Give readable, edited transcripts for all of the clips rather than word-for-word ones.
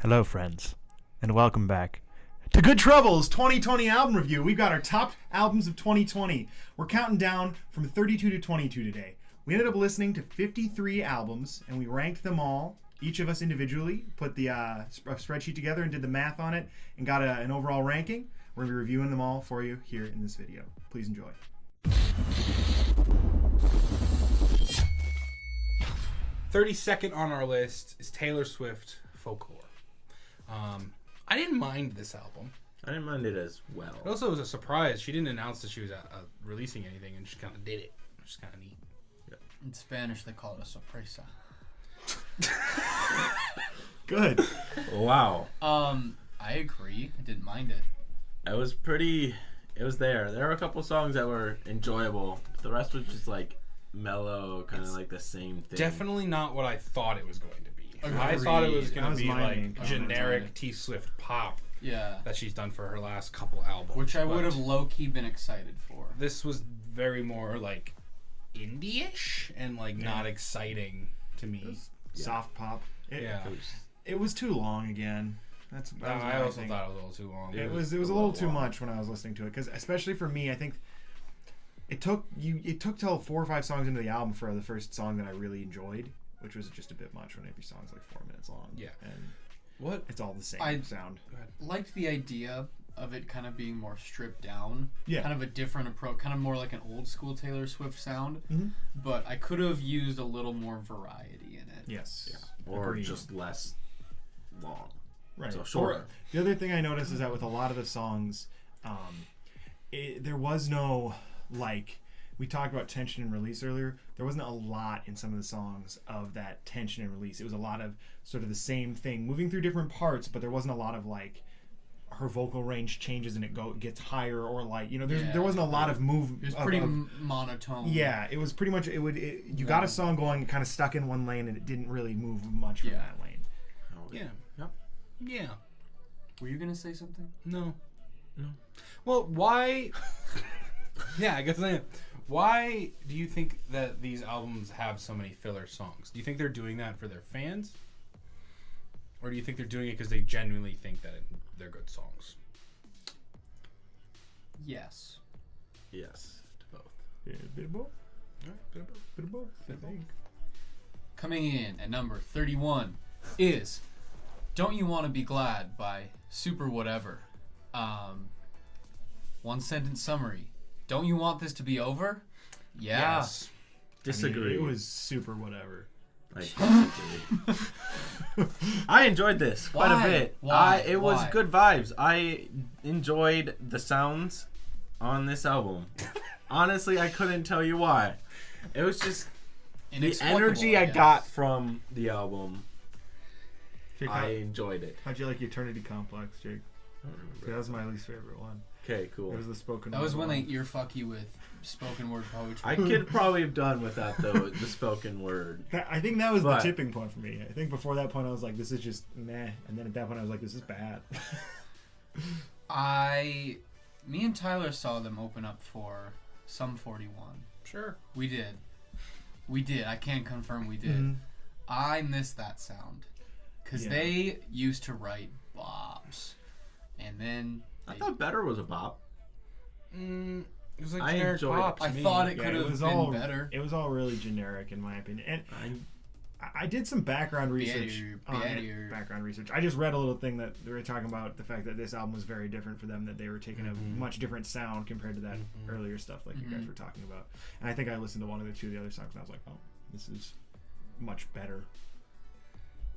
Hello, friends, and welcome back to Good Trouble's 2020 album review. We've got our top albums of 2020. We're counting down from 32 to 22 today. We ended up listening to 53 albums, and we ranked them all. Each of us individually put the spreadsheet together and did the math on it and got an overall ranking. We're going to be reviewing them all for you here in this video. Please enjoy. 32nd on our list is Taylor Swift, Folklore. I didn't mind this album. I didn't mind it as well. It also was a surprise. She didn't announce that she was releasing anything, and she kind of did it, which is kind of neat. Yeah. In Spanish, they call it a sorpresa. Good. Wow. I agree. I didn't mind it. It was pretty... It was there. There were a couple songs that were enjoyable. The rest was just like mellow, kind of like the same thing. Definitely not what I thought it was going to be. Agreed. I thought it was going to be like main generic T Swift pop Yeah. that she's done for her last couple albums. Which I but would have low-key been excited for. This was very more like indie-ish and like not exciting to me. Soft pop. Yeah. It was too long again. That was I my also thing. thought it was a little too long. It was a little too much when I was listening to it, because especially for me, I think it took till 4 or 5 songs into the album for the first song that I really enjoyed, which was just a bit much when every song's like 4 minutes long. Yeah. And What? it's all the same sound. Liked the idea of it kind of being more stripped down. Yeah. Kind of a different approach. Kind of more like an old school Taylor Swift sound. Mm-hmm. But I could have used a little more variety in it. Yes. Yeah. Or Agreed. just less long. Right. So shorter. Or, the other thing I noticed is that with a lot of the songs, there was no, like, we talked about tension and release earlier. There wasn't a lot in some of the songs of that tension and release. It was a lot of sort of the same thing, moving through different parts, but there wasn't a lot of, like, her vocal range changes and it gets higher, or like, you know, there wasn't a lot of move. It was pretty monotone. Yeah, it was pretty much, you got a song going kind of stuck in one lane and it didn't really move much from that lane. Oh, Yeah. Yep. Yeah. Were you going to say something? No. Well, why? Yeah, I guess I am. Why do you think that these albums have so many filler songs? Do you think they're doing that for their fans? Or do you think they're doing it because they genuinely think that they're good songs? Yes. Yes. To both. Yeah, bit of both. All right, bit of both. Bit of both. I think. Coming in at number 31 is Don't You Want to Be Glad by Super Whatever. One sentence summary. Don't you want this to be over? Yeah. Yes. Disagree. I mean, it was super whatever. I disagree. I enjoyed this quite a bit. It was good vibes. I enjoyed the sounds on this album. Honestly, I couldn't tell you why. It was just the energy I got from the album. Jake, I enjoyed it. how'd you like Eternity Complex, Jake? I don't remember. That was my least favorite one. Okay, cool. It was the spoken That word was when they one. ear fuck you with spoken word poetry. I could probably have done without the spoken word. I think that was the But- tipping point for me. I think before that point I was like, this is just meh. And then at that point I was like, this is bad. Me and Tyler saw them open up for Sum 41. Sure. We did. I can confirm we did. Mhm. I miss that sound. Because Yeah. they used to write bobs. And then... I thought Better was a bop. It was like I generic enjoyed pop it. to I me. thought it Yeah, could have was been all better. It was all really generic in my opinion. And I I did some background research. Better. Background research. I just read a little thing that they were talking about the fact that this album was very different for them. That they were taking a much different sound compared to that earlier stuff, like you guys were talking about. And I think I listened to one of the other songs, and I was like, oh, this is much better.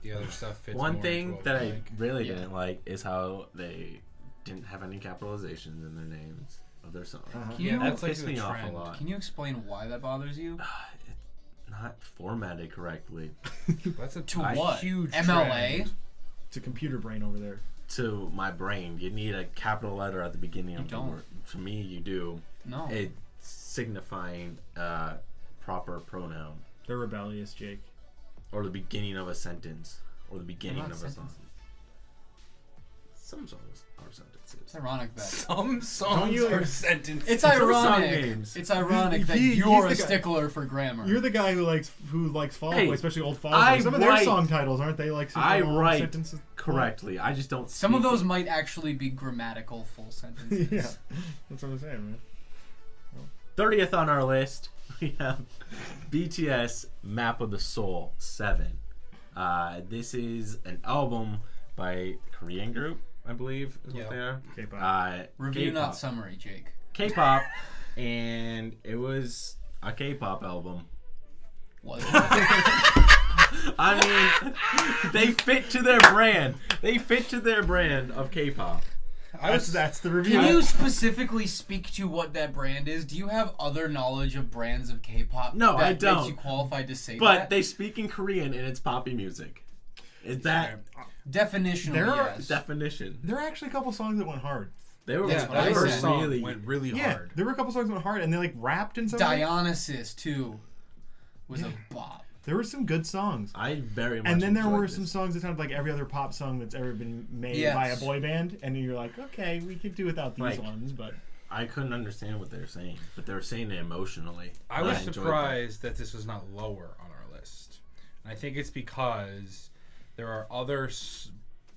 The other stuff fits One more thing into what that we I like. really didn't like is how they didn't have any capitalizations in their names of their songs. Uh-huh. Can you, That That's like pissed the me off a trend. lot. can you explain why that bothers you? It's not formatted correctly. That's a To I- what? huge MLA? trend. It's a computer brain over there. To my brain, you need a capital letter at the beginning of the don't. word. For me, you do. No. It's signifying proper pronoun. They're rebellious, Jake. Or the beginning of a sentence. Or the beginning not of a song. sentences. Some songs are sentences. It's ironic that... Some songs you- are sentences. It's song ironic. names. It's ironic that He's you're the a guy- stickler for grammar. You're the guy who likes Fall Out Hey, Boy, especially old Fall I Out Boy. Some of their write- song titles aren't they like super I long write sentences? correctly. I just don't. Some of speak those it. might actually be grammatical full sentences. Yeah, that's what I'm saying, man. 30th on our list, we have BTS Map of the Soul 7. This is an album by a Korean group, I believe, is what they are. K-pop. Review, K-pop. not summary, Jake. K-pop, and it was a K-pop album. Was it? I mean, they fit to their brand. They fit to their brand of K-pop. That's the review. Can you specifically speak to what that brand is? Do you have other knowledge of brands of K-pop? No, that I don't. Makes you qualified to say But that? they speak in Korean and it's poppy music. Is that Definitionally, There are- yes. definition? There are actually a couple songs that went hard. They were That's what I they were said. really went really Yeah, hard. there were a couple songs that went hard, and they like rapped in some of them. Dionysus too was Yeah. a bop. There were some good songs. I very much. And then there enjoyed were this. some songs that sounded like every other pop song that's ever been made Yes. by a boy band, and you're like, okay, we could do without these Like- ones, but I couldn't understand what they were saying, but they were saying it emotionally. I and was enjoyed surprised that this was not lower on our list. And I think it's because there are others.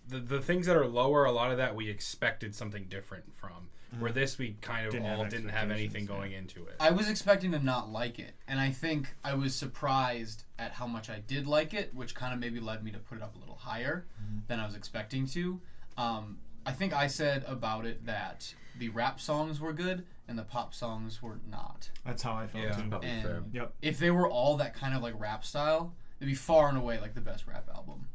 The things that are lower, a lot of that we expected something different from. Where this we kind of Didn't have didn't have anything expectations, going into it. I was expecting to not like it, and I think I was surprised at how much I did like it, which kind of maybe led me to put it up a little higher than I was expecting to. I think I said about it that the rap songs were good and the pop songs were not. that's how I felt Yeah. too. Probably And fair. Yep. if they were all that kind of like rap style, it'd be far and away like the best rap album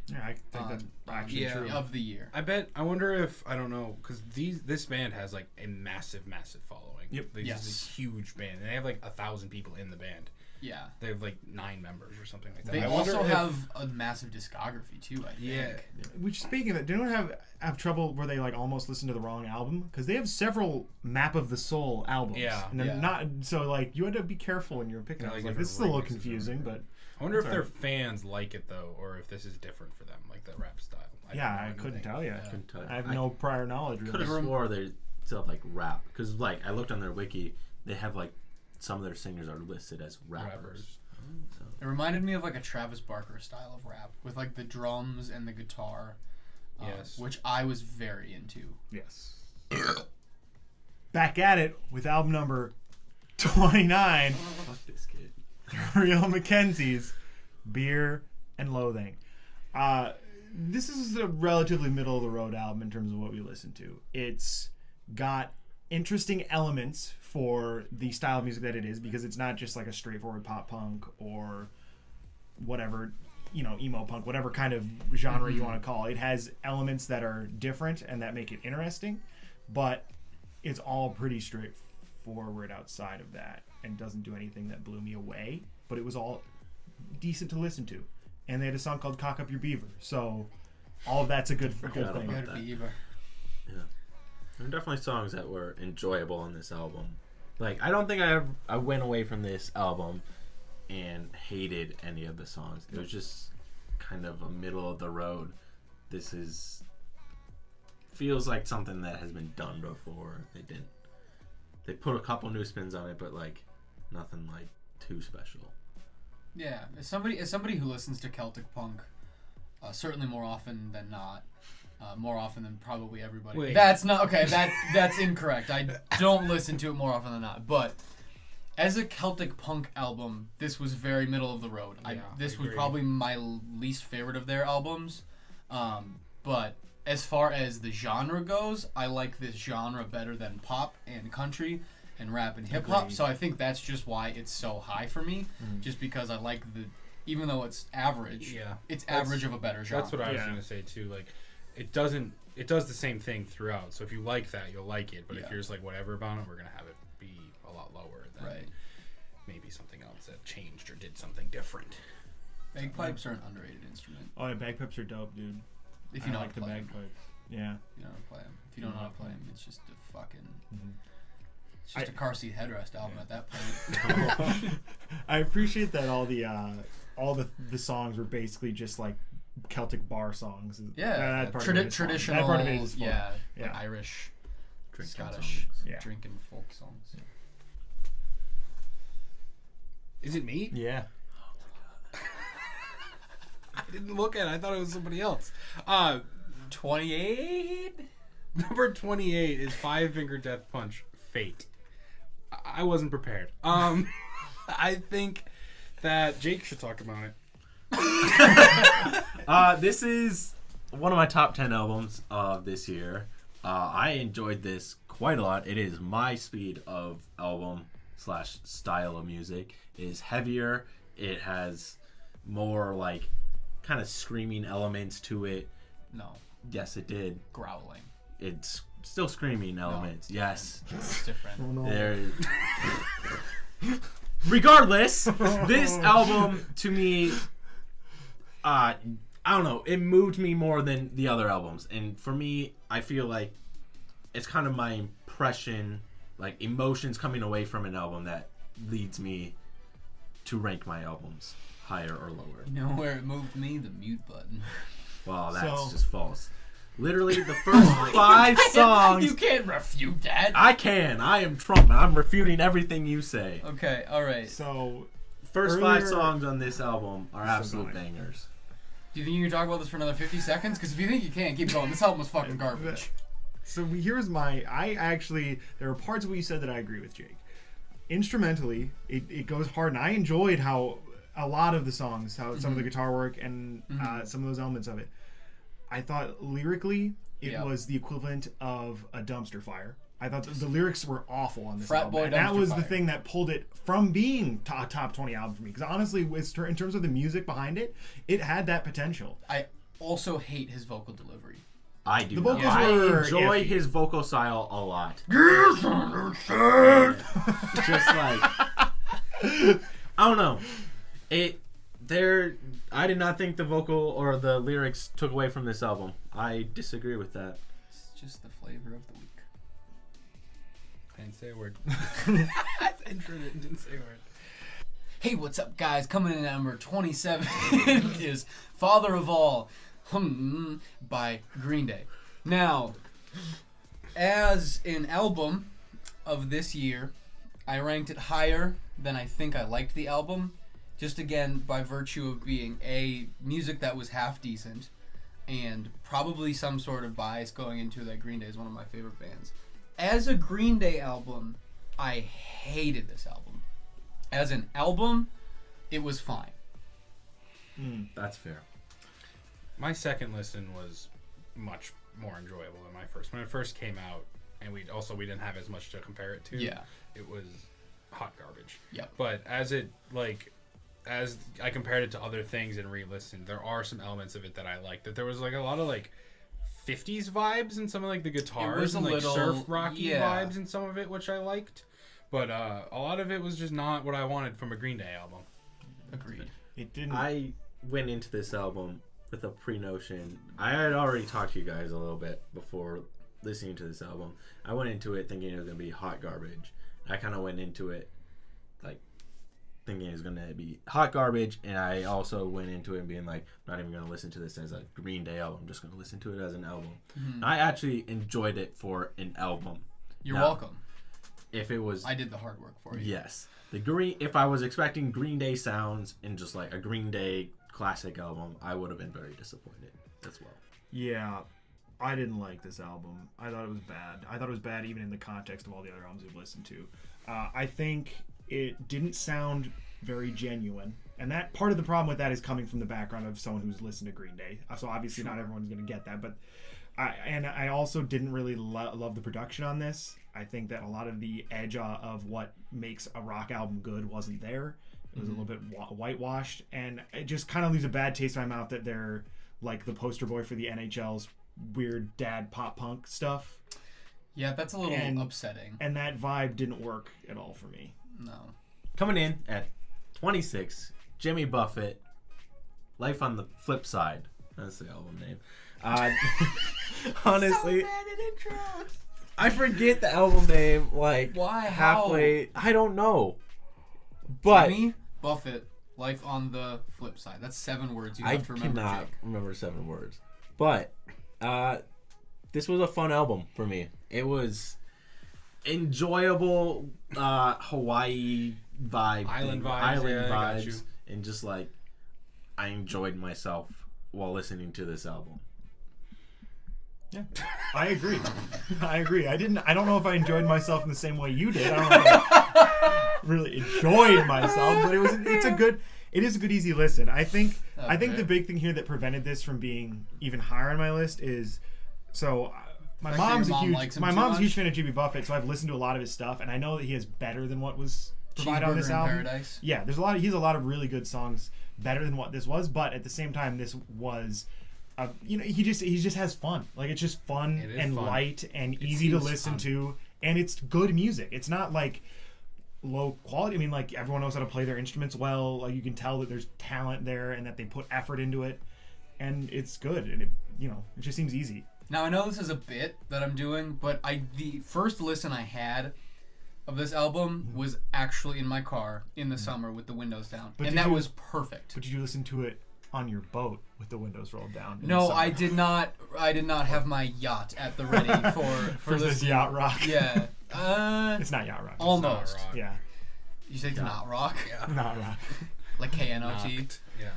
Yeah, I think that's actually Yeah. true. of the year. I wonder if I don't know because this band has like a massive following. Yep. This Yes. is a huge band, and they have like 1,000 people in the band. Yeah. They have like 9 members or something like that. They I wonder also if- have a massive discography too, I think. Yeah. Which, speaking of that, do anyone have trouble where they like almost listen to the wrong album? Because they have several Map of the Soul albums. Yeah. And they're Yeah. not, so like you had to be careful when you were picking Yeah, up. like Like, different this is a little remixes or confusing, whatever. but I wonder if That's their alright. fans like it though, or if this is different for them, like the rap style. yeah, don't I know couldn't anything. tell you. Yeah. Couldn't tell you. I have no prior knowledge really. Could have swore they still have like rap because like I looked on their wiki, they have like some of their singers are listed as rappers. So, It reminded me of like a Travis Barker style of rap with like the drums and the guitar. Yes. Which I was very into. Yes. Back at it with album number 29, fuck this kid. Real Mackenzie's Beer and Loathing. This is a relatively middle of the road album in terms of what we listen to. It's got interesting elements for the style of music that it is because it's not just like a straightforward pop punk or whatever, emo punk, whatever kind of genre you want to call it. It has elements that are different and that make it interesting, but it's all pretty straightforward outside of that and doesn't do anything that blew me away, but it was all decent to listen to. And they had a song called Cock Up Your Beaver, so all of that's a good Forgot thing. about Good that. Beaver. Yeah, there are definitely songs that were enjoyable on this album. Like I don't think I went away from this album and hated any of the songs. It was just kind of a middle of the road. This feels like something that has been done before. They put a couple new spins on it, but like nothing like too special. Yeah, as somebody who listens to Celtic punk, certainly more often than not, more often than probably everybody. Wait. That's not okay. That's incorrect. I don't listen to it more often than not. But as a Celtic punk album, this was very middle of the road. This was agree. probably my least favorite of their albums. But as far as the genre goes, I like this genre better than pop and country and rap and hip hop. Agreed. So I think that's just why it's so high for me. Just because I like even though it's average, Yeah. it's That's- average of a better genre. That's what I was Yeah. going to say too. Like, it does the same thing throughout. So if you like that, you'll like it. But if Yeah. you're just like whatever about it, we're going to have it be a lot lower than Right. maybe something else that changed or did something different. Bagpipes are an underrated instrument. Oh, yeah, bagpipes are dope, dude. If you know I how like to the play them. bagpipes. Yeah. If you know how to play them. If you don't know how to play them, it's just a fucking. Mhm. It's just a car seat headrest album at that point. I appreciate that all the songs were basically just like Celtic bar songs. Yeah, that part of it is fun. traditional. That part of it is fun. Yeah, Yeah. like Irish, Drinking Scottish, songs. Yeah. drinking folk songs. Is it me? Yeah. I didn't look at it. I thought it was somebody else. 28. Number 28 is Five Finger Death Punch Fate. I wasn't prepared. I think that Jake should talk about it. This is one of my top 10 albums of this year. I enjoyed this quite a lot. It is my speed of album / style of music. It is heavier. It has more like kind of screaming elements to it. No. Yes, it did. Growling. It's still screaming elements. No. Yes. It's different. Oh, no. There. Regardless, this album to me, I don't know, it moved me more than the other albums. And for me, I feel like it's kind of my impression, like emotions coming away from an album that leads me to rank my albums higher or lower. You know where it moved me? The mute button. Well, that's just false. Literally, the first 5 songs... You can't refute that. I can. I am Trump, and I'm refuting everything you say. Okay, alright. So, First 5 songs on this album are absolute bangers. Do you think you can talk about this for another 50 seconds? Because if you think you can, keep going. This album was fucking garbage. So here's there are parts of what you said that I agree with, Jake. Instrumentally, it goes hard, and I enjoyed how a lot of the songs, some of the guitar work and some of those elements of it. I thought lyrically, it was the equivalent of a dumpster fire. I thought the lyrics were awful on this Frat album. boy And that was dumpster the fire. thing that pulled it from being a top 20 album for me. Because honestly, in terms of the music behind it, it had that potential. I also hate his vocal delivery. I do. The vocals I were enjoy iffy. his vocal style a lot. Just like I don't know. I did not think the vocal or the lyrics took away from this album. I disagree with that. It's just the flavor of the week. I didn't say a word. Intro didn't say a word. Hey, what's up, guys? Coming in at number 27 is Father of All by Green Day. Now, as an album of this year, I ranked it higher than I think I liked the album. Just again, by virtue of being music that was half decent and probably some sort of bias going into that Green Day is one of my favorite bands. As a Green Day album, I hated this album. As an album, it was fine. That's fair. My second listen was much more enjoyable than my first. When it first came out, and we didn't have as much to compare it to. Yeah. It was hot garbage. Yep. But as I compared it to other things and re-listened, there are some elements of it that I liked. That there was like a lot of like 50s vibes in some of like the guitars and like surf rocky vibes in some of it, which I liked. But a lot of it was just not what I wanted from a Green Day album. Agreed. It didn't. I went into this album with a pre-notion. I had already talked to you guys a little bit before listening to this album. I went into it thinking it was going to be hot garbage. I kind of went into it like thinking it was going to be hot garbage, and I also went into it being like, I'm not even going to listen to this as a Green Day album. I'm just going to listen to it as an album. And I actually enjoyed it for an album. You're Now, welcome. If it was... I did the hard work for you. Yes. If I was expecting Green Day sounds in just like a Green Day classic album, I would have been very disappointed as well. Yeah, I didn't like this album. I thought it was bad. I thought it was bad even in the context of all the other albums we've listened to. I think it didn't sound very genuine. And that part of the problem with that is coming from the background of someone who's listened to Green Day. So obviously not everyone's going to get that. But I also didn't really love the production on this. I think that a lot of the edge of what makes a rock album good wasn't there. It was a little bit whitewashed, and it just kind of leaves a bad taste in my mouth that they're like the poster boy for the NHL's weird dad pop punk stuff. Yeah, that's a little upsetting. And that vibe didn't work at all for me. No. Coming in at 26, Jimmy Buffett, Life on the Flip Side. That's the album name. Honestly, So bad at intros. I forget the album name like Why? halfway. I don't know. But Jimmy Buffett, Life on the Flip Side. That's 7 words you I have to remember, cannot Jake. remember 7 words. But this was a fun album for me. It was enjoyable Hawaii vibe, Island thing, vibes, island yeah, I got vibes, you. and just like I enjoyed myself while listening to this album. Yeah, I agree. I don't know if I enjoyed myself in the same way you did. I don't know if I really enjoyed myself, but it is a good easy listen. I think the big thing here that prevented this from being even higher on my list is my mom's a huge fan of Jimmy Buffett, so I've listened to a lot of his stuff, and I know that he has better than what was provided on this album. Paradise. Yeah, he has a lot of really good songs, better than what this was, but at the same time, this was. He just has fun. Like, it's just fun and fun. Light and easy to listen to, and it's good music. It's not like low quality. I mean, like, everyone knows how to play their instruments well. Like, you can tell that there's talent there and that they put effort into it, and it's good. And it just seems easy. Now, I know this is a bit that I'm doing, but the first listen I had of this album was actually in my car in the summer with the windows down, and that was perfect. But did you listen to it on your boat with the windows rolled down? No, I did not. I did not have my yacht at the ready for this yacht rock. Yeah, it's not yacht rock. Almost. Rock. Yeah. You say it's not rock? Yeah. Not rock. Like KNOT. Yeah.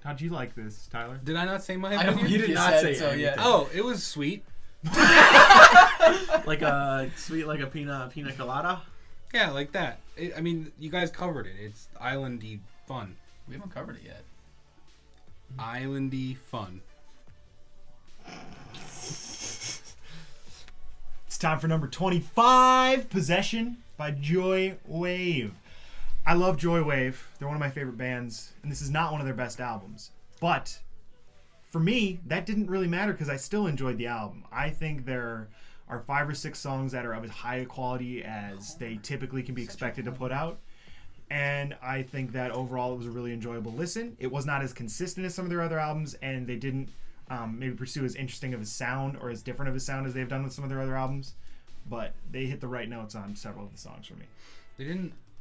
How'd you like this, Tyler? Did I not say my I don't opinion? You did not say so. Yeah. Oh, it was sweet. Like a pina colada. Yeah, like that. I mean, you guys covered it. It's islandy fun. We haven't covered it yet. Islandy fun. It's time for number 25, Possession by Joy Wave. I love Joy Wave. They're one of my favorite bands, and this is not one of their best albums. But for me, that didn't really matter because I still enjoyed the album. I think there are 5 or 6 songs that are of as high a quality as they typically can be expected to put out. And I think that overall it was a really enjoyable listen. It was not as consistent as some of their other albums, and they didn't maybe pursue as interesting of a sound or as different of a sound as they've done with some of their other albums. But they hit the right notes on several of the songs for me.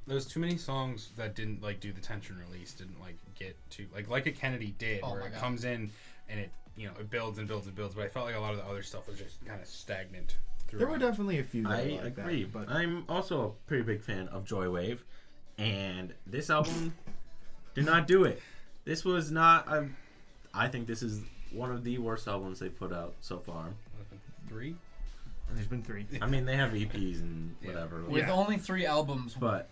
There was too many songs that didn't like do the tension release, didn't like get to like a Kennedy did, where it comes in and it it builds and builds and builds. But I felt like a lot of the other stuff was just kind of stagnant. There were definitely a few that I were like agree, that, but I'm also a pretty big fan of Joy Wave, and this album did not do it. This was not. I think this is one of the worst albums they put out so far. 3. there's been 3. I mean, they have EPs and whatever. With only 3 albums, but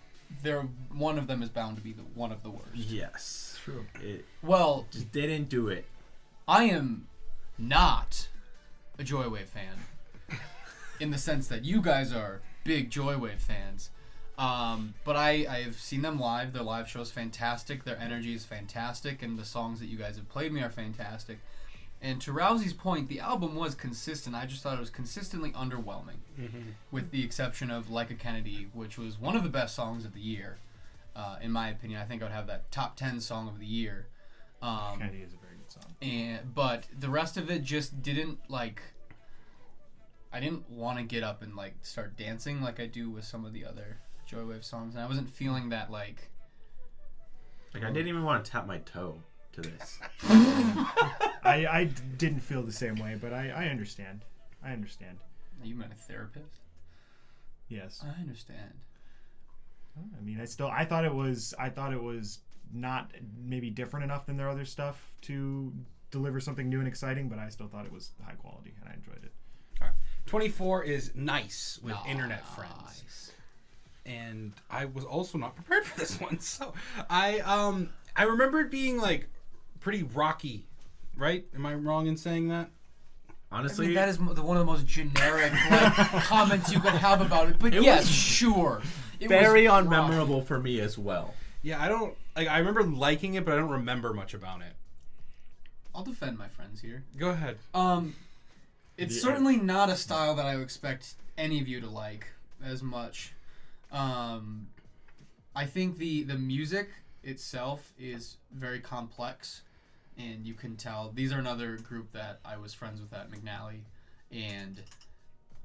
one of them is bound to be one of the worst. Yes, True. It Well, just didn't do it. I am not a Joy Wave fan in the sense that you guys are big Joy Wave fans. But I've seen them live. Their live show is fantastic. Their energy is fantastic, and the songs that you guys have played me are fantastic. And to Rauzi's point, the album was consistent. I just thought it was consistently underwhelming, with the exception of Like a Kennedy, which was one of the best songs of the year, in my opinion. I think I would have that top 10 song of the year. Kennedy is a very good song. But the rest of it just didn't I didn't want to get up and start dancing like I do with some of the other Joy Wave songs, and I wasn't feeling that I didn't even want to tap my toe to this. I didn't feel the same way, but I understand. I understand. You meant a therapist? Yes. I understand. I mean, I thought it was not maybe different enough than their other stuff to deliver something new and exciting, but I still thought it was high quality and I enjoyed it. All right. 24 is Nice with Internet Friends. And I was also not prepared for this one. So I remember it being pretty rocky, right? Am I wrong in saying that? Honestly, I mean, that is one of the most generic comments you could have about it. But yes, sure. It very was unmemorable for me as well. Yeah, I don't I remember liking it, but I don't remember much about it. I'll defend my friends here. Go ahead. It's certainly not a style that I would expect any of you to like as much. I think the music itself is very complex, and you can tell these are another group that I was friends with at McNally, and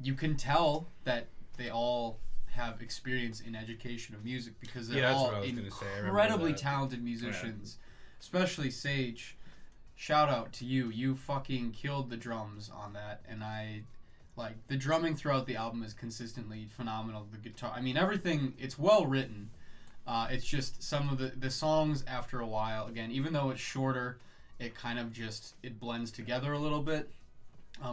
you can tell that they all have experience in education of music because they're all incredibly talented musicians, especially Sage. Shout out to you. You fucking killed the drums on that, and the drumming throughout the album is consistently phenomenal. The guitar, I mean, everything, it's well written. It's just some of the songs after a while, again, even though it's shorter, it kind of just, it blends together a little bit,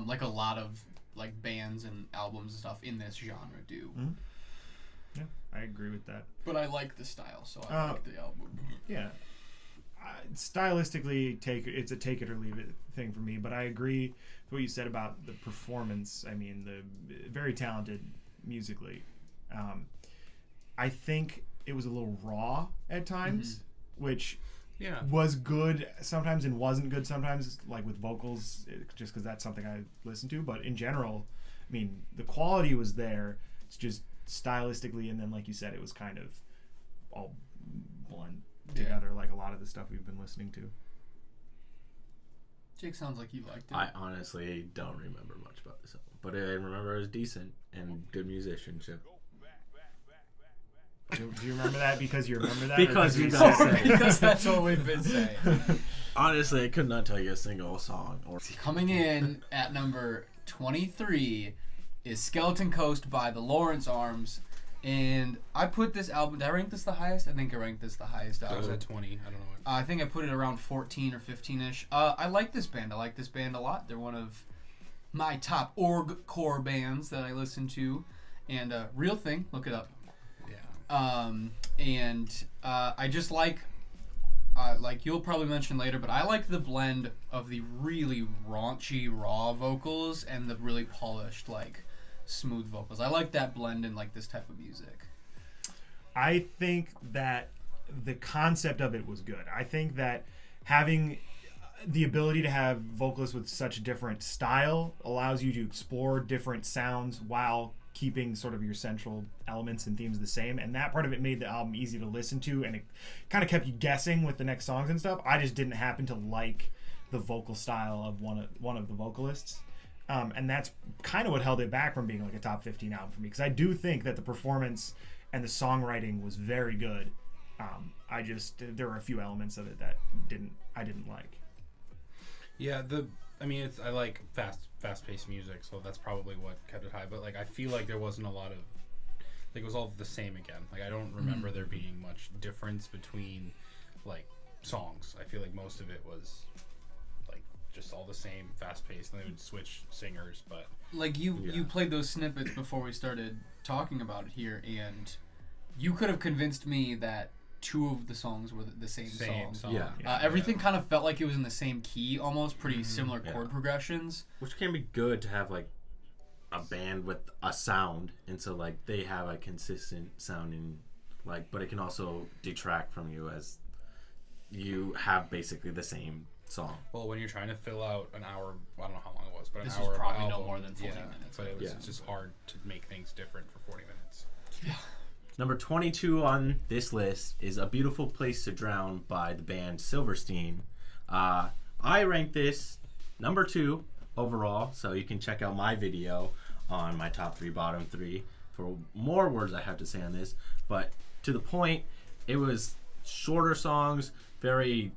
like a lot of like bands and albums and stuff in this genre do. Mm-hmm. Yeah, I agree with that. But I like the style, so I like the album. Yeah. Stylistically, it's a take it or leave it thing for me, but I agree with what you said about the performance. I mean, the very talented musically. I think it was a little raw at times, which was good sometimes and wasn't good sometimes, like with vocals, just because that's something I listen to. But in general, I mean, the quality was there. It's just stylistically, and then like you said, it was kind of all blend together, like a lot of the stuff we've been listening to. Jake sounds like you liked it. I honestly don't remember much about this album, but I remember it was decent and good musicianship. Do you remember that because you remember that? Because you guys said because that's what we've been saying. Honestly, I could not tell you a single song. Coming in at number 23 is Skeleton Coast by the Lawrence Arms. And I put this album, did I rank this the highest? I think I ranked this the highest album. I was at 20. I don't know. I think I put it around 14 or 15-ish. I like this band. I like this band a lot. They're one of my top core bands that I listen to. And real thing, look it up. Yeah. I just like you'll probably mention later, but I like the blend of the really raunchy, raw vocals and the really polished, like, smooth vocals. I like that blend in like this type of music. I think that the concept of it was good. I think that having the ability to have vocalists with such different style allows you to explore different sounds while keeping sort of your central elements and themes the same, and that part of it made the album easy to listen to, and it kind of kept you guessing with the next songs and stuff. I just didn't happen to like the vocal style of one of the vocalists. And that's kind of what held it back from being like a top 15 album for me, because I do think that the performance and the songwriting was very good. There were a few elements of it that I didn't like. Yeah, I like fast-paced music, so that's probably what kept it high. But like, I feel like there wasn't a lot of, like, it was all the same again. Like, I don't remember there being much difference between like songs. I feel like most of it was just all the same, fast-paced, and they would switch singers. But like you played those snippets before we started talking about it here, and you could have convinced me that two of the songs were the same song. Yeah. Everything kind of felt like it was in the same key, almost pretty similar chord progressions. Which can be good to have like a band with a sound, and so like they have a consistent sounding, like, but it can also detract from you as you have basically the same song. Well, when you're trying to fill out an hour, I don't know how long it was, but this an hour was probably of no album, more than 40 minutes. But it was just hard to make things different for 40 minutes. Yeah. Number 22 on this list is A Beautiful Place to Drown by the band Silverstein. I ranked this number 2 overall, so you can check out my video on my top 3, bottom 3 for more words I have to say on this. But to the point, it was shorter songs, very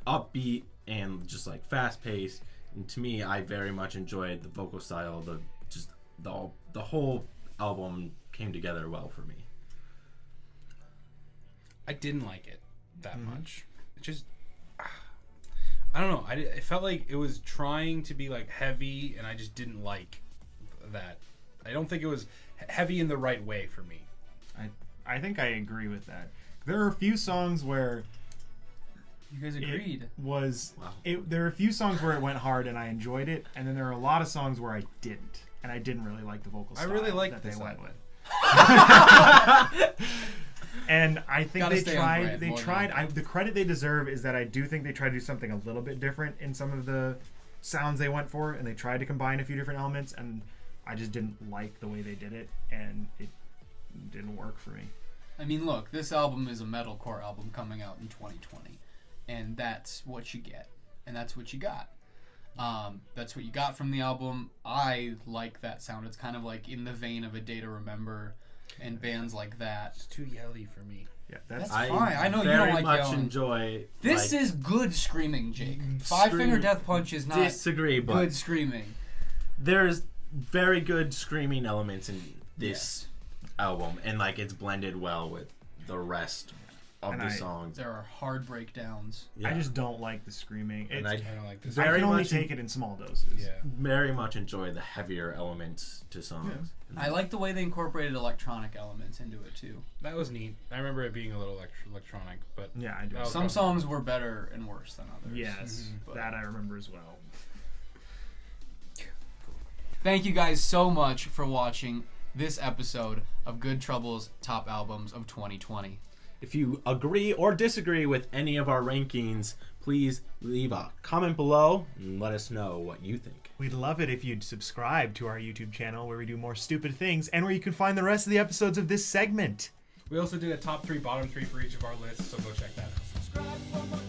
upbeat, and just like fast paced. And to me, I very much enjoyed the vocal style. The whole album came together well for me. I didn't like it that much. It just, I don't know. It felt like it was trying to be like heavy, and I just didn't like that. I don't think it was heavy in the right way for me. I think I agree with that. There are a few songs where you guys agreed. There are a few songs where it went hard and I enjoyed it, and then there are a lot of songs where I didn't, and I didn't really like the vocal style. I really liked that this they went album. with. And I think Gotta they stay on brand, tried. The credit they deserve is that I do think they tried to do something a little bit different in some of the sounds they went for, and they tried to combine a few different elements, and I just didn't like the way they did it, and it didn't work for me. I mean, look, this album is a metalcore album coming out in 2020, and that's what you get, and that's what you got. That's what you got from the album. I like that sound. It's kind of like in the vein of A Day to Remember and bands like that. It's too yelly for me. Yeah, that's fine. I know you don't like very much yelling. Enjoy. This is good screaming, Jake. Five Finger Death Punch is not but good screaming. There's very good screaming elements in this album, and like it's blended well with the rest of the songs. There are hard breakdowns. I just don't like the screaming. And I don't like this. I can only take it in small doses. Yeah. Very much enjoy the heavier elements to songs. I like the way they incorporated electronic elements into it too. That was neat. I remember it being a little electronic, but Yeah, I do. Some songs were better and worse than others. Yes, that I remember as well. Thank you guys so much for watching this episode of Good Trouble's Top Albums of 2020. If you agree or disagree with any of our rankings, please leave a comment below and let us know what you think. We'd love it if you'd subscribe to our YouTube channel where we do more stupid things and where you can find the rest of the episodes of this segment. we also did a top 3, bottom 3 for each of our lists, so go check that out. Subscribe for more